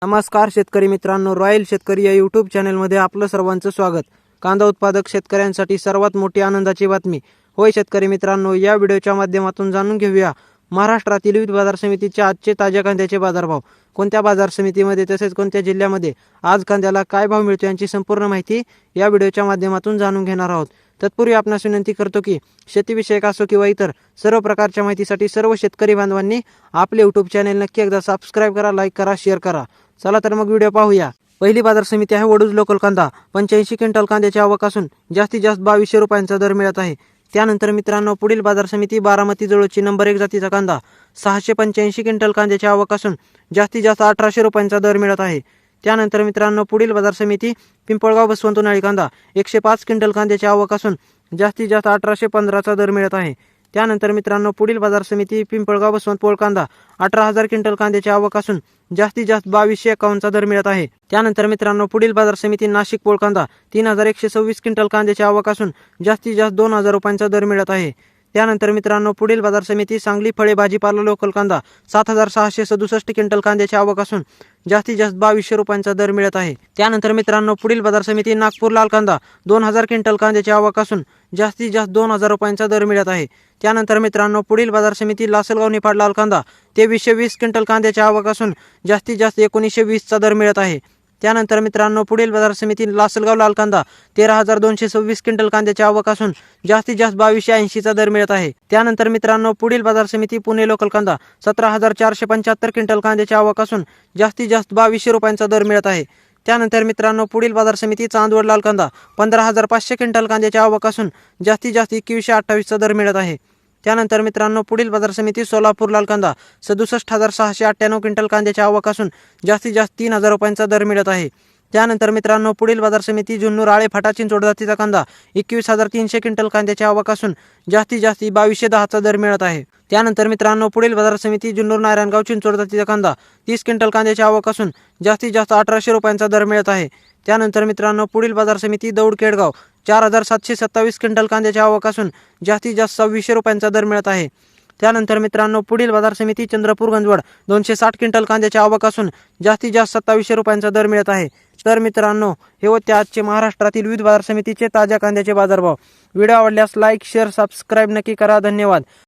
नमस्कार शेतकरी मित्रांनो, रॉयल शेतकरी या यूट्यूब चॅनलमध्ये आपलं सर्वांचं स्वागत। कांदा उत्पादक शेतकऱ्यांसाठी सर्वात मोठी आनंदाची बातमी। होय शेतकरी मित्रांनो, या व्हिडिओच्या माध्यमातून जाणून घेऊया महाराष्ट्रातील विविध बाजार समितीचे आजचे ताज्या कांद्याचे बाजारभाव, कोणत्या बाजार समितीमध्ये तसेच कोणत्या जिल्ह्यामध्ये आज कांद्याला काय भाव मिळतो यांची संपूर्ण माहिती या व्हिडिओच्या माध्यमातून जाणून घेणार आहोत। तत्पूर्वी आपणास विनंती करतो की शेतीविषयक असो किंवा इतर सर्व प्रकारच्या माहितीसाठी सर्व शेतकरी बांधवांनी आपले यूट्यूब चॅनल नक्की एकदा सबस्क्राइब करा, लाईक करा, शेअर करा। चला तर मग व्हिडिओ पाहूया। पहिली बाजार समिती आहे वडूज लोकल कांदा। 85 क्विंटल कांद्याची आवक असून जास्तीत जास्त 2200 रुपयांचा दर मिळत आहे। त्यानंतर मित्रांनो, पुढील बाजार समिती बारामती जवळची नंबर 1 जातीचा कांदा 685 क्विंटल कांद्याची आवक असून जास्तीत जास्त 1800 रुपयांचा दर मिळत आहे। त्यानंतर मित्रांनो, पुढील बाजार समिती पिंपळगाव बसवंत उन्हाळी कांदा 105 क्विंटल कांद्याची आवक असून जास्तीत जास्त 1815चा दर मिळत आहे। त्यानंतर मित्रांनो, पुढील बाजार समिती पिंपळगाव बसवंत पोळ कांदा 18000 क्विंटल कांद्याची आवक असून जास्तीत जास्त 2251चा दर मिळत आहे। त्यानंतर मित्रांनो, पुढील बाजार समिती नाशिक पोळ कांदा 3126 क्विंटल कांद्याची आवक असून जास्तीत जास्त 2000 रुपयांचा दर मिळत आहे। त्यानंतर मित्रांनो, पुढील बाजार समिती सांगली फळे भाजीपाला लोकल कांदा 7667 क्विंटल कांद्याची आवक असून जास्तीत जास्त 2200 रुपयांचा दर मिळत आहे। त्यानंतर मित्रांनो, पुढील बाजार समिती नागपूर लाल कांदा 2000 क्विंटल कांद्याची आवक असून जास्तीत जास्त 2000 रुपयांचा दर मिळत आहे। त्यानंतर मित्रांनो, पुढील बाजार समिती लासलगाव निफाड लाल कांदा 2320 क्विंटल कांद्याची आवक असून जास्तीत जास्त 1920चा दर मिळत आहे। त्यानंतर मित्रांनो, पुढील बाजार समिती लासलगाव लाल कांदा 13226 क्विंटल कांद्याची आवक असून जास्तीत जास्त 2280चा दर मिळत आहे। त्यानंतर मित्रांनो, पुढील बाजार समिती पुणे लोकल कांदा 17475 क्विंटल कांद्याची आवक असून जास्तीत जास्त 2200 रुपयांचा दर मिळत आहे। त्यानंतर मित्रांनो, पुढील बाजार समिती चांदवड लाल कांदा 15500 क्विंटल कांद्याची आवक असून जास्तीत जास्त 2128चा दर मिळत आहे। त्यानंतर मित्रांनो, पुढील बाजार समिती सोलापूर लाल कांदा 67698 क्विंटल कांद्याची आवक असून जास्तीत जास्त 3000 रुपयांचा दर मिळत आहे। त्यानंतर मित्रांनो, पुढील बाजार समिती जुन्नर आळे फाटा चिंचोड जातीचा कांदा 21300 क्विंटल कांद्याची आवक असून जास्तीत जास्त 2210चा दर मिळत आहे। त्यानंतर मित्रांनो, पुढील बाजार समिती जुन्नर नारायणगाव चिंचोड जातीचा कांदा 30 क्विंटल कांद्याची आवक असून जास्तीत जास्त 1800 रुपयांचा दर मिळत आहे। त्यानंतर मित्रांनो, पुढील बाजार समिती दौड केडगाव 4727 क्विंटल कांद्याची आवक असून जास्तीत जास्त 2600 रुपयांचा दर मिळत आहे। त्यानंतर मित्रांनो, पुढील बाजार समिती चंद्रपूर गंजवड 260 क्विंटल कांद्याची आवक असून जास्तीत जास्त 2700 रुपयांचा दर मिळत आहे। तर मित्रांनो, हे होते आजचे महाराष्ट्रातील विविध बाजार समितीचे ताज्या कांद्याचे बाजारभाव। व्हिडिओ आवडल्यास लाईक, शेअर, सबस्क्राईब नक्की करा। धन्यवाद।